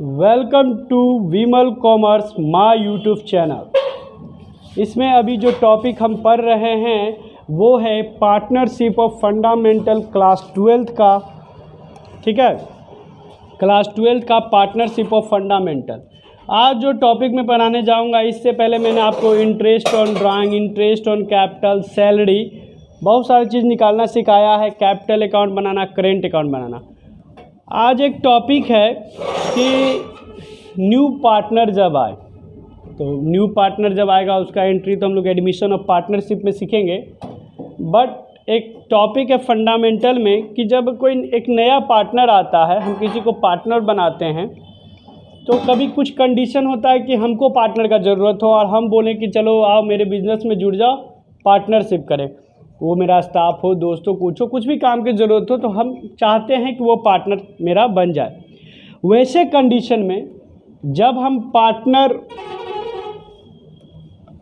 Welcome to Vimal commerce my YouTube channel. इसमें अभी जो टॉपिक हम पढ़ रहे हैं वो है partnership of fundamental class 12th का। ठीक है, क्लास 12th का पार्टनरशिप ऑफ फंडामेंटल। आज जो टॉपिक मैं पढ़ाने जाऊंगा, इससे पहले मैंने आपको interest on drawing, interest on capital, salary, बहुत सारी चीज़ निकालना सिखाया है, कैपिटल अकाउंट बनाना, करेंट अकाउंट बनाना। आज एक टॉपिक है कि न्यू पार्टनर जब आए, तो न्यू पार्टनर जब आएगा उसका एंट्री तो हम लोग एडमिशन ऑफ पार्टनरशिप में सीखेंगे। बट एक टॉपिक है फंडामेंटल में कि जब कोई एक नया पार्टनर आता है, हम किसी को पार्टनर बनाते हैं, तो कभी कुछ कंडीशन होता है कि हमको पार्टनर का ज़रूरत हो और हम बोलें कि चलो आओ मेरे बिज़नेस में जुड़ जाओ, पार्टनरशिप करें। वो मेरा स्टाफ हो, दोस्तों, कुछ भी काम की ज़रूरत हो, तो हम चाहते हैं कि वो पार्टनर मेरा बन जाए। वैसे कंडीशन में जब हम पार्टनर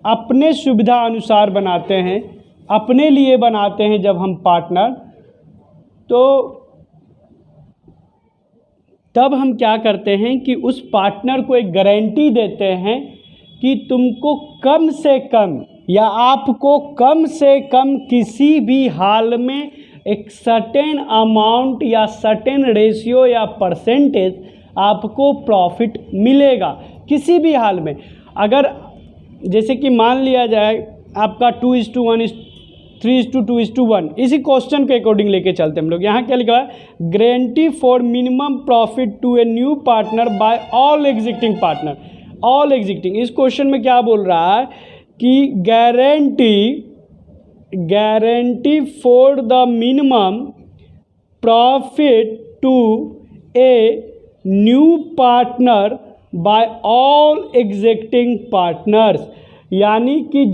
अपने सुविधा अनुसार बनाते हैं, अपने लिए बनाते हैं, जब हम पार्टनर, तो तब हम क्या करते हैं कि उस पार्टनर को एक गारंटी देते हैं कि तुमको कम से कम या आपको कम से कम किसी भी हाल में एक सर्टेन अमाउंट या सर्टेन रेशियो या परसेंटेज आपको प्रॉफिट मिलेगा किसी भी हाल में। अगर जैसे कि मान लिया जाए आपका 2:1, 3:2:1, इसी क्वेश्चन के अकॉर्डिंग लेके चलते हम लोग। यहाँ क्या लिखा है, guarantee for minimum profit to a new partner by all existing partner. All existing, इस क्वेश्चन में क्या बोल रहा है कि guarantee for the minimum profit to a new partner by all existing partners, यानी कि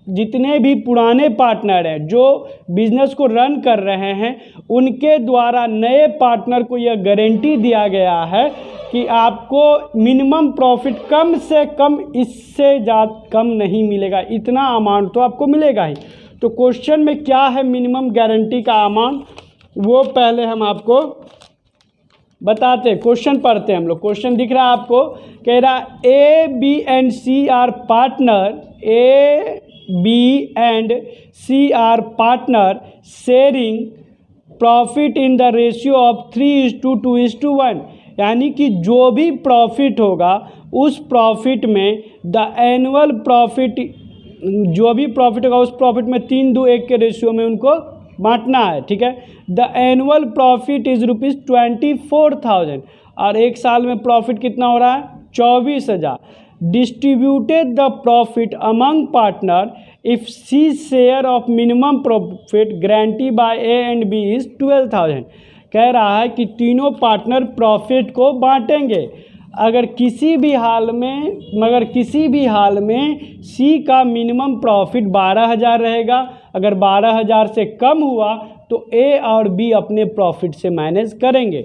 जितने भी पुराने पार्टनर हैं जो बिजनेस को रन कर रहे हैं, उनके द्वारा नए पार्टनर को यह गारंटी दिया गया है कि आपको मिनिमम प्रॉफिट कम से कम, इससे ज़्यादा कम नहीं मिलेगा, इतना अमाउंट तो आपको मिलेगा ही। तो क्वेश्चन में क्या है मिनिमम गारंटी का अमाउंट, वो पहले हम आपको बताते हैं। क्वेश्चन पढ़ते हैं हम लोग। क्वेश्चन दिख रहा है आपको, कह रहा A, B and C are partner, A, B and C are partner sharing profit in the ratio of 3:2:1, यानी कि जो भी प्रॉफिट होगा उस प्रॉफिट में द एनुअल प्रॉफिट, जो भी प्रॉफिट होगा उस प्रॉफिट में 3:2:1 के रेशियो में उनको बांटना है। ठीक है, द एनुअल प्रॉफिट इज़ ₹24,000, और एक साल में प्रॉफिट कितना हो रहा है, 24,000। Distributed the profit among partner if C share of minimum profit guarantee by A and B is 12,000। कह रहा है कि तीनों पार्टनर प्रॉफिट को बांटेंगे अगर किसी भी हाल में सी का मिनिमम प्रॉफिट 12,000 रहेगा। अगर 12,000 से कम हुआ तो ए और बी अपने प्रॉफिट से मैनेज करेंगे।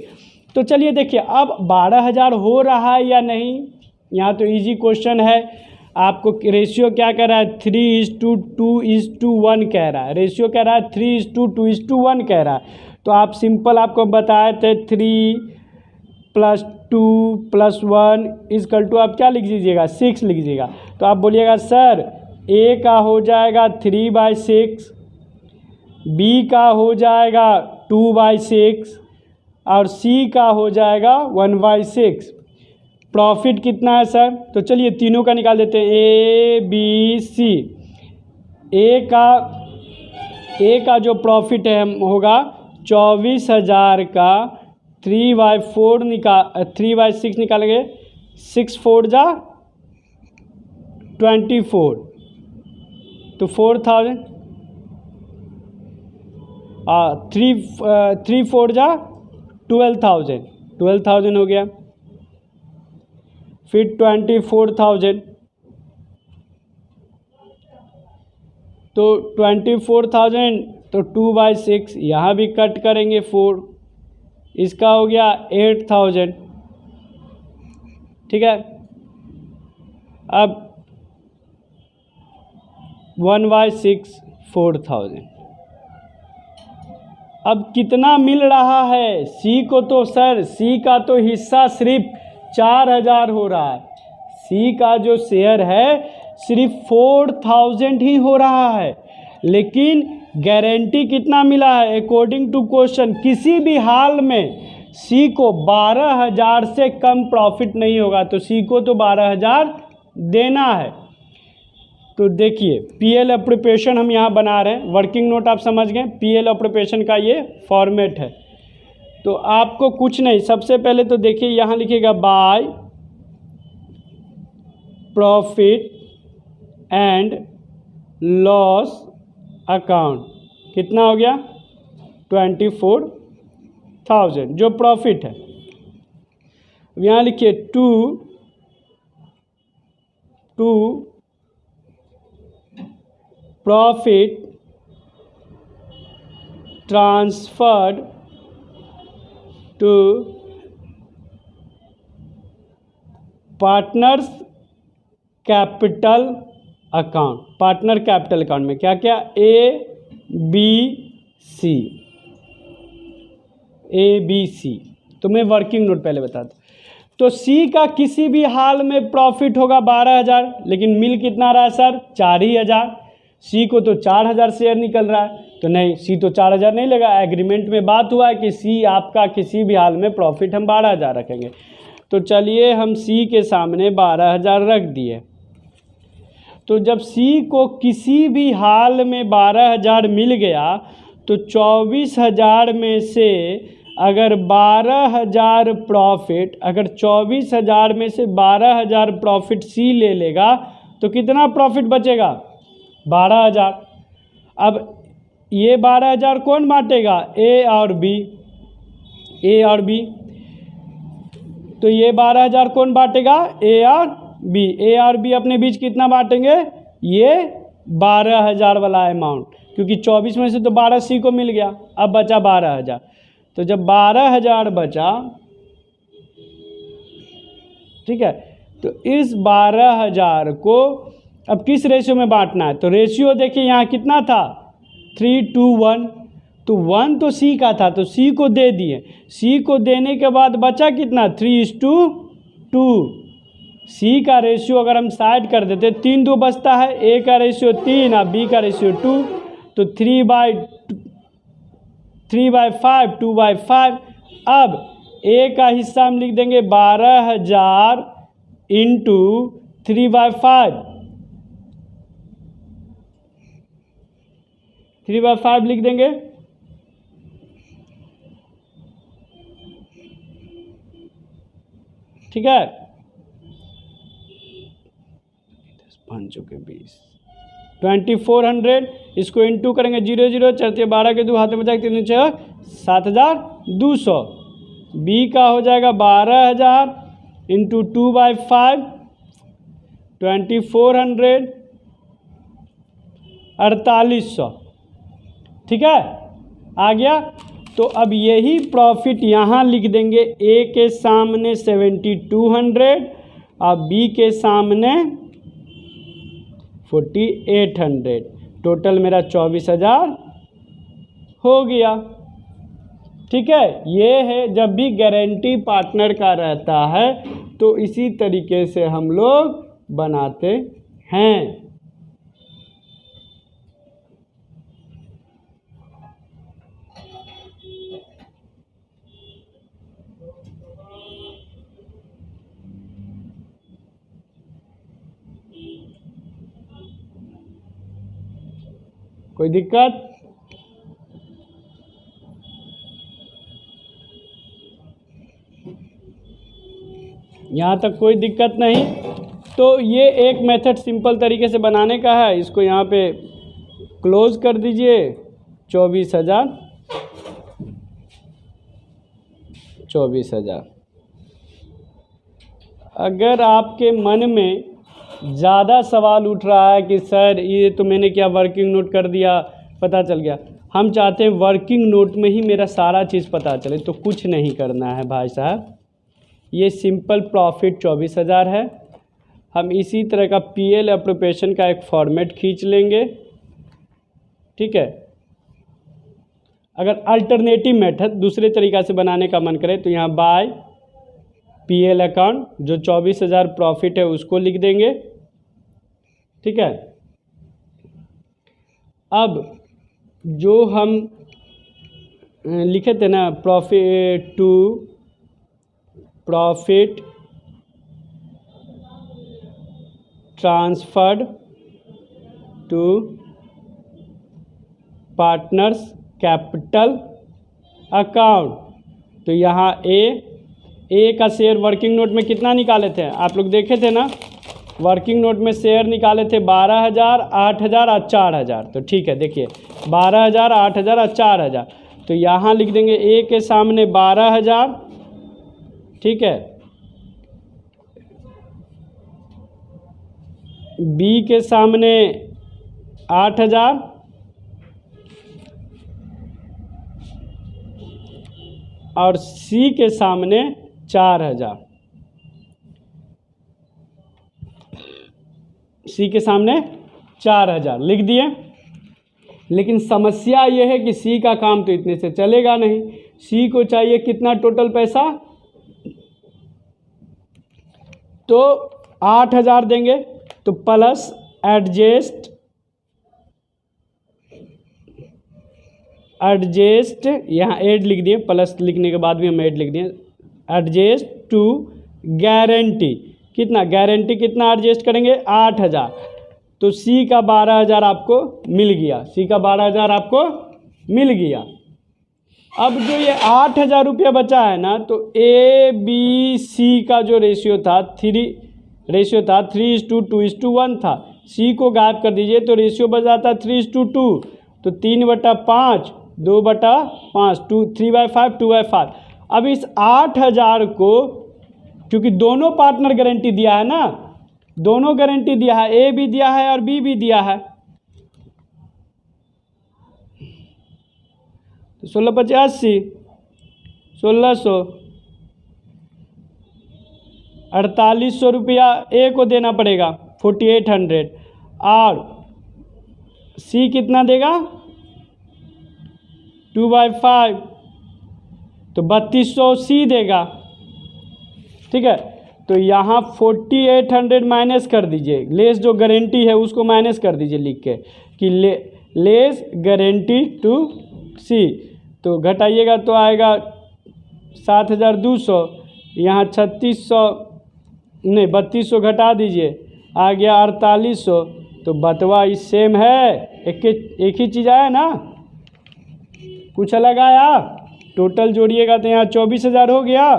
तो चलिए देखिए, अब 12,000 हो रहा है या नहीं, यहाँ तो इजी क्वेश्चन है। आपको रेशियो क्या कह रहा है, 3:2:1 कह रहा है। रेशियो कह रहा है 3:2:1 कह रहा है। तो आप सिंपल, आपको बताए थे 3 + 2 + 1 = आप क्या लिख दीजिएगा, 6 लिख दीजिएगा। तो आप बोलिएगा सर ए का हो जाएगा 3/6, बी का हो जाएगा 2/6 और सी का हो जाएगा 1/6। प्रॉफिट कितना है सर, तो चलिए तीनों का निकाल देते हैं, ए, बी, सी। ए का जो प्रॉफिट है होगा 24,000 का 3/6 निकालेंगे, 6×4 = 24, तो 4,000, 3×4 = 12,000 हो गया। फिर 24,000, तो 24,000 तो 2/6, यहाँ भी कट करेंगे 4, इसका हो गया 8,000। ठीक है, अब 1/6 4,000, अब कितना मिल रहा है सी को? तो सर सी का तो हिस्सा सिर्फ 4000 हो रहा है। सी का जो शेयर है सिर्फ 4000 ही हो रहा है, लेकिन गारंटी कितना मिला है? अकॉर्डिंग टू क्वेश्चन किसी भी हाल में सी को 12000 से कम प्रॉफिट नहीं होगा, तो सी को तो 12000 देना है। तो देखिए पीएल अप्रोप्रिएशन हम यहाँ बना रहे हैं, वर्किंग नोट आप समझ गए, पीएल अप्रोप्रिएशन का ये फॉर्मेट है। तो आपको कुछ नहीं, सबसे पहले तो देखिए यहाँ लिखिएगा by profit and loss account. कितना हो गया? 24,000 जो प्रॉफिट है। यहाँ लिखिए to profit transferred to partners capital account. Partner capital account में क्या क्या? A B C. तो मैं वर्किंग नोट पहले बता दूं। तो सी का किसी भी हाल में प्रॉफिट होगा 12000, लेकिन मिल कितना रहा है सर? 4000। सी को तो 4000 शेयर निकल रहा है, तो नहीं, सी तो 4000 नहीं लगा। एग्रीमेंट में बात हुआ है कि सी आपका किसी भी हाल में प्रॉफिट हम 12000 रखेंगे। तो चलिए हम सी के सामने 12000 रख दिए। तो जब सी को किसी भी हाल में 12000 मिल गया, तो 24000 में से अगर 12000 प्रॉफिट, अगर 24000 में से 12000 प्रॉफिट सी ले लेगा, तो कितना प्रॉफिट बचेगा? 12000। अब ये 12000 कौन बांटेगा? ए और बी। ए और बी। तो ये 12000 कौन बांटेगा? ए और बी। ए और बी अपने बीच कितना बांटेंगे? ये 12000 वाला अमाउंट, क्योंकि 24 में से तो 12 सी को मिल गया, अब बचा 12000। तो जब 12000 बचा, ठीक है, तो इस 12000 को अब किस रेशियो में बांटना है? तो रेशियो देखिए यहाँ कितना था? 3:1। तो 1 तो सी का था, तो सी को दे दिए। सी को देने के बाद बचा कितना? 3:2। सी का रेशियो अगर हम साइड कर देते, 3:2 बचता है। ए का रेशियो 3 और बी का रेशियो 2, तो 3/5, 2/5। अब ए का हिस्सा हम लिख देंगे 12000 इंटू 3/5। 3/5 लिख देंगे। ठीक है, 5/20 2400। इसको इंटू करेंगे 0 0 चलते 12 के 2 हाथ में बचा 3 6 7200। बी का हो जाएगा 12000 इंटू 2/5 2400 4800। ठीक है, आ गया। तो अब यही प्रॉफिट यहाँ लिख देंगे। ए के सामने 7200 और बी के सामने 4800। टोटल मेरा 24000 हो गया। ठीक है, ये है जब भी गारंटी पार्टनर का रहता है तो इसी तरीके से हम लोग बनाते हैं। कोई दिक्कत? यहाँ तक कोई दिक्कत नहीं। तो ये एक मेथड सिंपल तरीके से बनाने का है। इसको यहाँ पे क्लोज कर दीजिए। 24,000। अगर आपके मन में ज़्यादा सवाल उठ रहा है कि सर ये तो मैंने क्या वर्किंग नोट कर दिया, पता चल गया, हम चाहते हैं वर्किंग नोट में ही मेरा सारा चीज़ पता चले, तो कुछ नहीं करना है भाई साहब। ये सिंपल प्रॉफिट 24,000 है। हम इसी तरह का पीएल अप्रोप्रिएशन का एक फॉर्मेट खींच लेंगे। ठीक है, अगर अल्टरनेटिव मेथड दूसरे तरीक़ा से बनाने का मन करे तो यहाँ बाय पीएल अकाउंट जो 24,000 प्रॉफिट है उसको लिख देंगे, ठीक है। अब जो हम लिखे थे ना profit to profit transferred to partners capital account, तो यहाँ ए का शेयर वर्किंग नोट में कितना निकाले थे आप लोग देखे थे ना, वर्किंग नोट में शेयर निकाले थे 12,000, 8,000 और 4,000। तो ठीक है, देखिए 12,000, 8,000 और 4,000, तो यहाँ लिख देंगे ए के सामने 12,000, ठीक है, बी के सामने 8,000 और सी के सामने 4,000, सी के सामने 4,000 लिख दिए। लेकिन समस्या यह है कि सी का काम तो इतने से चलेगा नहीं, सी को चाहिए कितना टोटल पैसा, तो 8,000 देंगे, तो प्लस एडजस्ट यहाँ ऐड लिख दिए, प्लस लिखने के बाद भी हम ऐड लिख दिए, एडजस्ट टू गारंटी, कितना गारंटी कितना एडजस्ट करेंगे 8,000, तो सी का 12,000 आपको मिल गया, सी का 12,000 आपको मिल गया। अब जो ये 8,000 रुपया बचा है ना, तो ए बी सी का जो रेशियो था 3:2:1 था, सी को गायब कर दीजिए तो रेशियो बच जाता है 3:2, तो 3/5, 2/5, 3/5, 2/5। अब इस 8,000 को, क्योंकि दोनों पार्टनर गारंटी दिया है ना, दोनों गारंटी दिया है, ए भी दिया है और बी भी दिया है, तो 16/85, 1600, 4,800 रुपया ए को देना पड़ेगा 4,800, और सी कितना देगा 2/5, तो 3,200 सी देगा, ठीक है। तो यहाँ 4,800 माइनस कर दीजिए, लेस जो गारंटी है उसको माइनस कर दीजिए लिख के कि लेस गारंटी टू सी, तो घटाइएगा तो आएगा 7,200, यहाँ 3,200 घटा दीजिए, आ गया 4,800, तो बटवा इस सेम है, एक ही चीज़ आया ना, कुछ अलग आया, टोटल जोड़िएगा तो यहाँ 24,000 हो गया।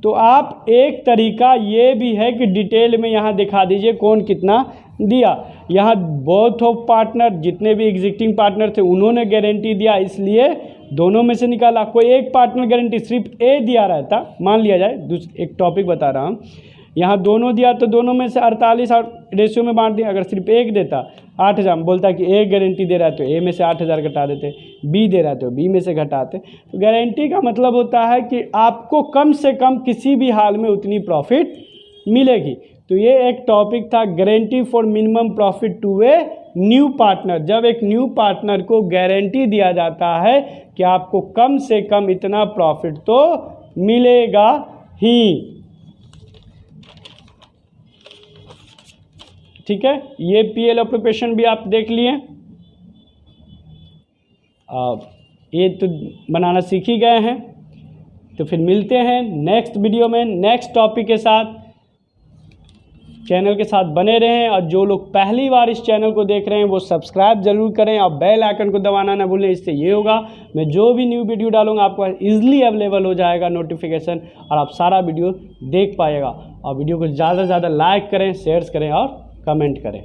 तो आप एक तरीका ये भी है कि डिटेल में यहाँ दिखा दीजिए कौन कितना दिया। यहाँ बोथ ऑफ पार्टनर, जितने भी एग्जिस्टिंग पार्टनर थे उन्होंने गारंटी दिया, इसलिए दोनों में से निकाला। कोई एक पार्टनर गारंटी सिर्फ ए दिया रहता, मान लिया जाए, एक टॉपिक बता रहा हूँ, यहाँ दोनों दिया तो दोनों में से 48 और रेशियो में बांट दिया। अगर सिर्फ एक देता 8,000, बोलता कि ए गारंटी दे रहा है तो ए में से 8,000 घटा देते, बी दे रहा है तो बी में से घटाते। तो गारंटी का मतलब होता है कि आपको कम से कम किसी भी हाल में उतनी प्रॉफिट मिलेगी। तो ये एक टॉपिक था, guarantee for minimum profit to a new partner. जब एक न्यू पार्टनर को गारंटी दिया जाता है कि आपको कम से कम इतना प्रॉफिट तो मिलेगा ही, ठीक है। ये पीएल ऑक्यूपेशन भी आप देख लिए, ये तो बनाना सीख ही गए हैं। तो फिर मिलते हैं नेक्स्ट वीडियो में नेक्स्ट टॉपिक के साथ। चैनल के साथ बने रहें, और जो लोग पहली बार इस चैनल को देख रहे हैं वो सब्सक्राइब जरूर करें और बेल आइकन को दबाना ना भूलें। इससे ये होगा मैं जो भी न्यू वीडियो डालूंगा आपको ईजिली अवेलेबल हो जाएगा नोटिफिकेशन, और आप सारा वीडियो देख पाएगा। और वीडियो को ज़्यादा से ज़्यादा लाइक करें, शेयर करें और कमेंट करें।